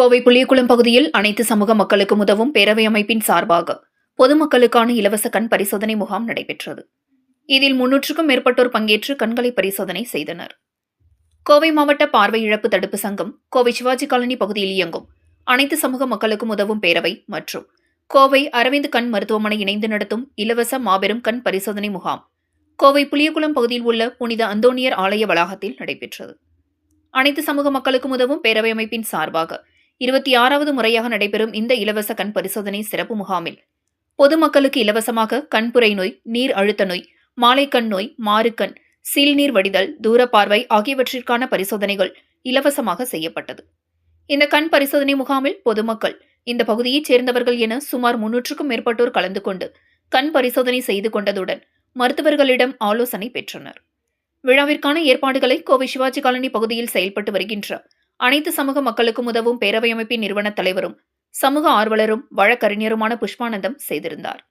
கோவை புளியகுளம் பகுதியில் அனைத்து சமூக மக்களுக்கும் உதவும் பேரவை அமைப்பின் சார்பாக பொதுமக்களுக்கான இலவச கண் பரிசோதனை முகாம் நடைபெற்றது. இதில் 300க்கும் மேற்பட்டோர் பங்கேற்று கண்களை பரிசோதனை செய்தனர். கோவை மாவட்ட பார்வை இழப்பு தடுப்பு சங்கம், கோவை சிவாஜி காலனி பகுதியில் இயங்கும் அனைத்து சமூக மக்களுக்கும் உதவும் பேரவை மற்றும் கோவை அரவிந்த் கண் மருத்துவமனை இணைந்து நடத்தும் இலவச மாபெரும் கண் பரிசோதனை முகாம் கோவை புளியகுளம் பகுதியில் உள்ள புனித அந்தோணியர் ஆலய வளாகத்தில் நடைபெற்றது. அனைத்து சமூக மக்களுக்கும் உதவும் பேரவை அமைப்பின் சார்பாக 26வது முறையாக நடைபெறும் இந்த இலவச கண் பரிசோதனை சிறப்பு முகாமில் பொதுமக்களுக்கு இலவசமாக கண்புரை நோய், நீர் அழுத்த நோய், மாலைக்கண் நோய், மாறுக்கண், சீல்நீர் வடிதல், தூரப்பார்வை ஆகியவற்றிற்கான பரிசோதனைகள் இலவசமாக செய்யப்பட்டது. இந்த கண் பரிசோதனை முகாமில் பொதுமக்கள், இந்த பகுதியைச் சேர்ந்தவர்கள் என சுமார் 300க்கும் மேற்பட்டோர் கலந்து கொண்டு கண் பரிசோதனை செய்து கொண்டதுடன் மருத்துவர்களிடம் ஆலோசனை பெற்றனர். விழாவிற்கான ஏற்பாடுகளை கோவை சிவாஜி காலனி பகுதியில் செயல்பட்டு வருகின்ற அனைத்து சமூக மக்களுக்கும் உதவும் பேரவை அமைப்பின் நிறுவன தலைவரும் சமூக ஆர்வலரும் வழக்கறிஞருமான புஷ்பானந்தம் செய்திருந்தார்.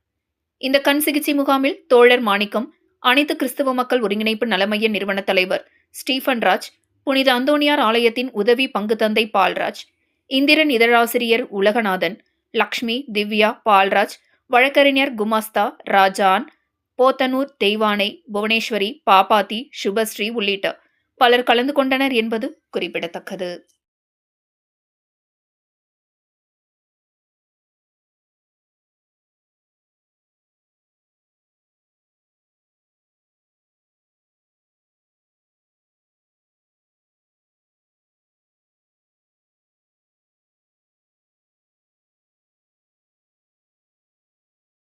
இந்த கண் சிகிச்சை முகாமில் தோழர் மாணிக்கம், அனைத்து கிறிஸ்தவ மக்கள் ஒருங்கிணைப்பு நலமைய நிறுவன தலைவர் ஸ்டீபன் ராஜ், புனித அந்தோணியார் ஆலயத்தின் உதவி பங்கு தந்தை பால்ராஜ், இந்திரன் இதழாசிரியர் உலகநாதன், லக்ஷ்மி, திவ்யா, பால்ராஜ், வழக்கறிஞர் குமாஸ்தா, ராஜான், போத்தனூர் தெய்வானை, புவனேஸ்வரி, பாப்பாத்தி, சுபஸ்ரீ உள்ளிட்ட பலர் கலந்து கொண்டனர் என்பது குறிப்பிடத்தக்கது.